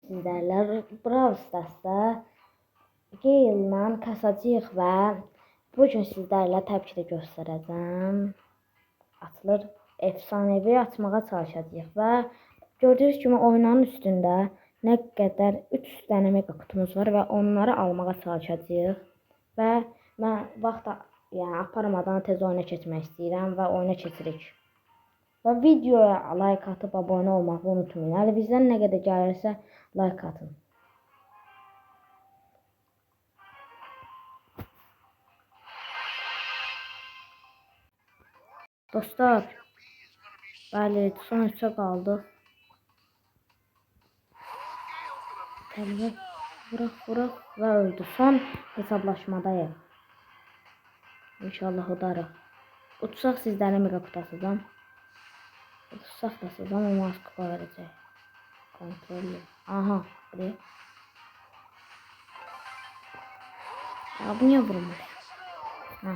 sizlərlə Brawl Stars'da Gale'la kasacağıq və bugün sizlərlə təbii ki də göstərəcəm. Atılır efsanevi açmağa çalışacağıq və gördüyünüz kimi oyunun üstündə nə qədər 300 dənə mega kutumuz var və onları almağa çalışacağıq. Və mən vaxt aparmadan tez oyuna keçmək istəyirəm və oyuna keçirik. Və videoya like atıp abone olmağı unutmayın. Əlinizdən nə qədər gəlirsə like atın. Dostlar, bəli, son 3'e qaldı. Təbii vuraq və öldü. Son hesablaşmadayıq. İnşallah udarıq. Utsaq sizlərə mega kutasıdan. Utsaq da sizdən olmaz kupa verəcək. Kontrollü. Aha, buraya. Ya bu niye vurmuş? Ha.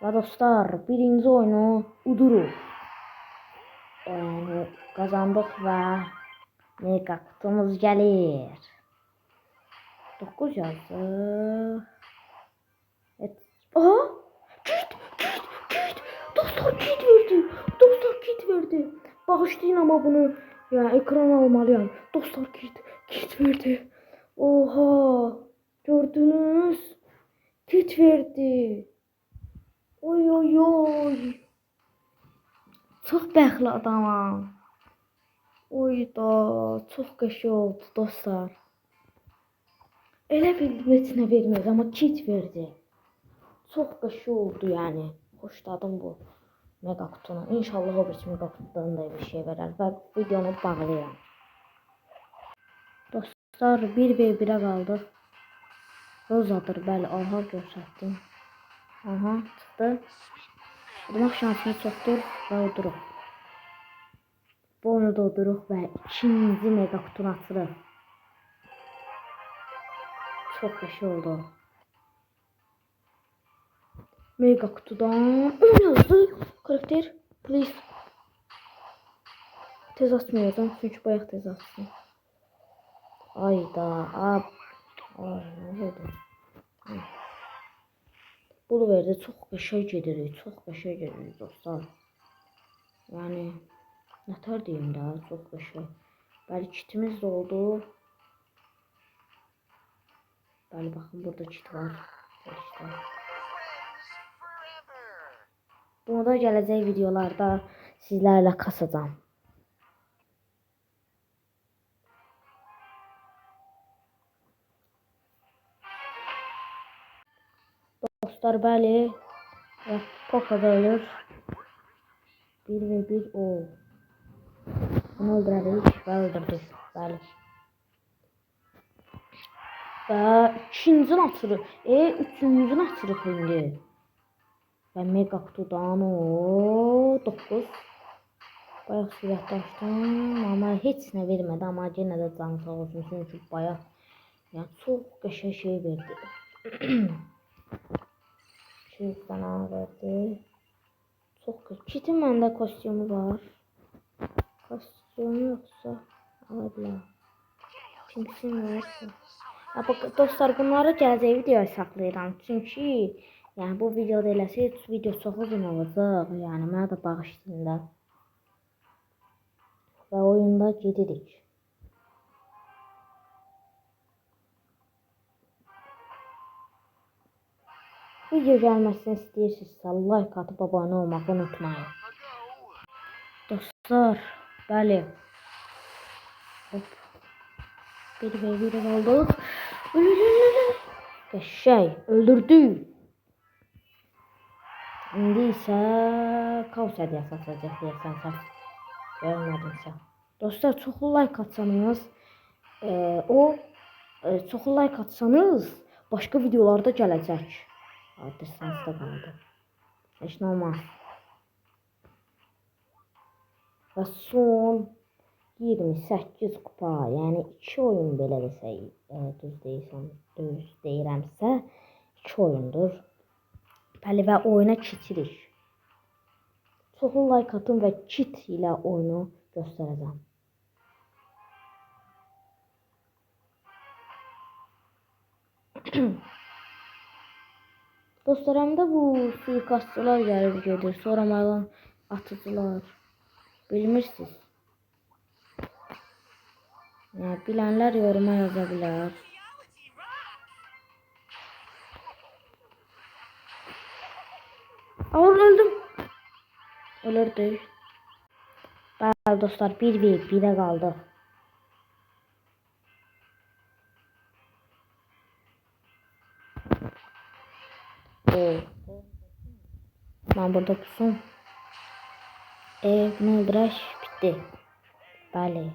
Ve dostlar, birinci oyunu uduruq. Kazandık ve mega kutumuz gelir. 9 yazdı. Evet. Aha! Kit! Dostlar kit verdi. Dostlar kit verdi. Bağışlayın ama bunu ya ekran almalıyım. Dostlar kit verdi. Oha! Gördünüz? Kit verdi. Oy oy oy. Çox bəxtli adamam. Oy da, çox qəşəng oldu dostlar. Elə bildim heç nə vermir amma kit verdi. Çox qəşəng oldu yəni. Xoşladım bu mega kutunu. İnşallah o bir mega kutudan da bir şey verər və videonu bağlayıram. Dostlar 1v1'ə qaldıq. Rozadır bəli, aha göstərdim. Aha çıxdı. Udmaq şansımız çoxdur və uduruq. Bu oyunu da uduruq və ikinci mega kutunu açırıq. Çox qəşəng oldu. Mega kutudan 10 yazdı. Karakter please. Tez açmayacağım çünkü bayaq tez açtım. Ayda ab. Ay ne oldu? Bunu verdi. Çox qəşəng gedirik. Çox qəşəng gedirik dostlar. Yəni nətər deyim də, çox qəşəng. Bəli kitimiz də oldu. Bəli baxın burada kit var. İşte. Bunu da gələcək videolarda sizlərlə kasacağım. Dostlar bəli Poco da ölür. 1v1 o. Bunu öldürərik və öldürdük. Bəli. Və ikincini açırıq. Üçüncünü açırıq indi. Və mega kutudan o 9. Bayaq sürətdə açdım. Amma heç nə vermədi. Amma yenə də canı sağ olsun. Çünki bayaq yəni çox qəşəng şey verdi. 200 dənə verdi. Çox qəşəng. Kitin məndə kostyumu var. Kostyumu yoxsa ala bilər. Pinksin var. Dostlar bunları gələcək videoya saxlayıram. Çünki yəni bu videoda eləsə video çox uzun olacaq. Yəni mənə də bağışlayın da. Və oyunda gedirik. Video gəlməsini istəyirsinizsə like atıp abone olmağı unutmayın. Dostlar, bəli. Hop. 1v1 olduq. Qəşəng, öldürdük. İndi isə kaos hədiyyəsi açacaq deyəsən sən. Görmədimsə. Dostlar, çoxlu like atsanız, çoxlu like atsanız başqa videolarda gələcək. Distansda qaldı. Heç nə olmaz. Və son 28 kupa, yəni 2 oyun belə desək, düz deyirəmsə 2 oyundur. Bəli və oyuna keçirik. Çoxlu like atın və kit ilə oyunu göstərəcəm. Dostlarımda bu suikastçılar gəlir gedir. Sonra məlan atıcılar. Bilmirsiniz. Ya, bilenler yoruma yazabilir. Ağır öldüm. Ölürdü. Bəli dostlar 1v1'e kaldı. Ben burada pusum. Bunu öldürək bitti. Bəli.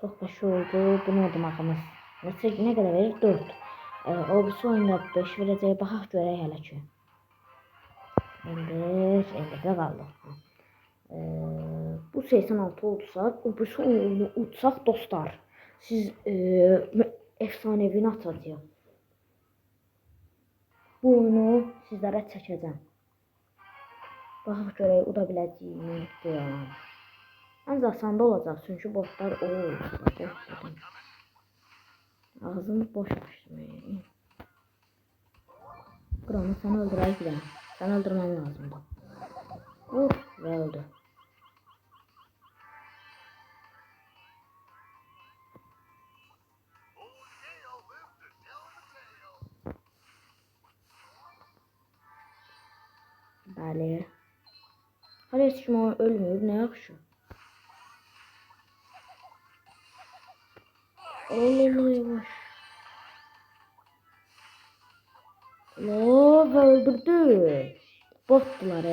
Çok başı oldu. Bunu ödümağımız. Ne kadar verir? 4. O bir oyunda 5 verəcək. Baxaq görək hələ ki. 50'de kaldı. Bu 86 olduysa, o bir oyunu uçsaq dostlar. Siz efsanevini atacağım. Bu oyunu sizlərə çəkəcəm. Baxaq görək uda biləcəyimi deyirəm. Ən asanda olacaq çünki botlar ağzını boş açdım. Qranı səni öldürək biləm. Səni öldürməm lazımdır. Vur və öldü. Bəli. Hələ heç kim ölməyib, nə yaxşı. Yavaş. Ve öldürdü. Bottular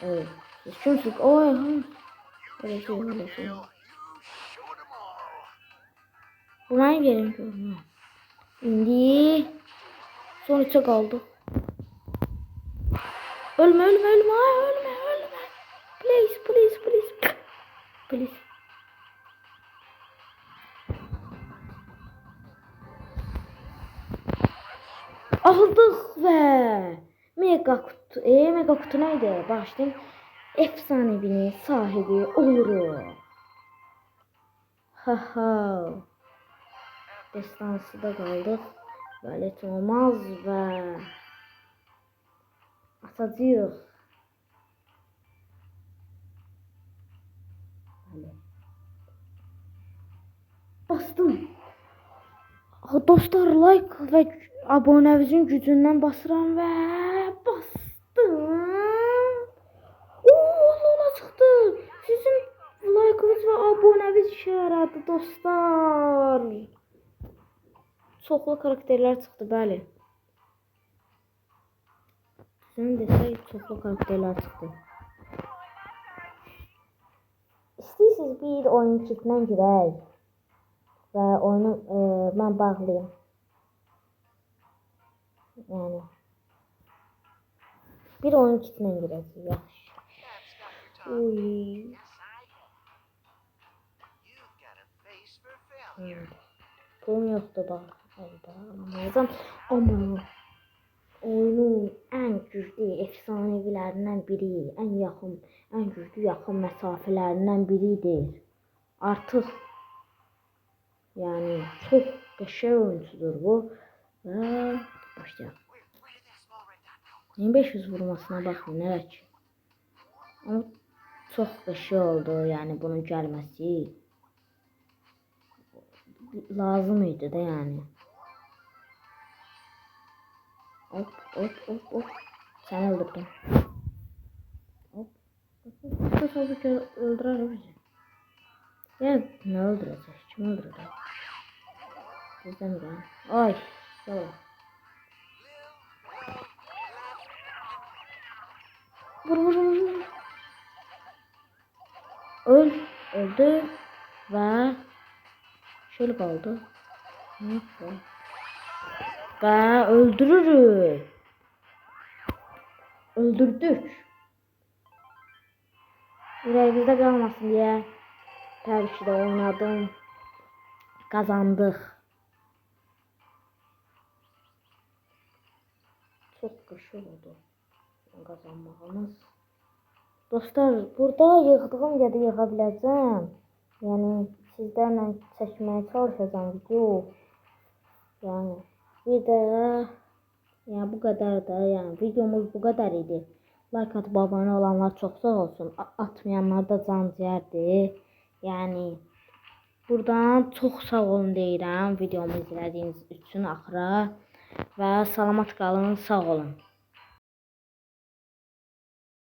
Evet. Siz kimsiniz? Oy. Öyle şey. Buraya gelin. İndi. Son 3'e kaldı. Ölme. Ay, ölme. Please. Aldık ve mega kutu neydi? Başlayayım. Efsanevinin sahibi olurum. Haha. Destansı da kaldık. Böyle olmaz ve atacağız. Bastım. Dostlar like ve abonəvizin gücündən basıram ve bastım. Ona çıxdı. Sizin like'ınız ve abonəviz işe yaradı dostlar. Çoxlu karakterler çıxdı, bəli. Sizin desək çoxlu karakterler çıxdı. İstəyirsiniz bir oyun kitlə girək. Ve oyunu ben bağlayayım. Yani bir oyun kitine gireceğiz. Pulum yoktu da. Ama oyunun en güçlü efsanevilerinden biri, en güçlü yakın mesafelerinden biridir. Artık yani çok qəşəng oyuncudur bu. Və başlayalım. 1500 vurmasına baxın, evet. Ama çok qəşəng oldu, yani bunun gəlməsi lazım idi də yani. Hop. Səni öldürdüm. Hop. Tabii ki öldürər bizi. Ya ne öldürecek? Kim öldürecek? Bizden de. Ay. Yalan. Vur. Öldü. Ve şöyle kaldı. Ve öldürürüz. Öldürdük. Yüreğimizde kalmasın diye. Tabii ki de oynadım. Kazandık. Çok güçlü oldu kazanmağımız. Dostlar, burada yığdığım yerde yığa biləcəm. Yəni sizlərlə çəkməyə çalışacağım video. Yani bir de yani bu kadar da yani videomuz bu kadar idi. Like atıp abone olanlar çok sağ olsun. Atmayanlar da can ciğerdir. Yani buradan çok sağ olun deyirəm videomu izlədiyiniz üçün axıra və salamat qalın, sağ olun.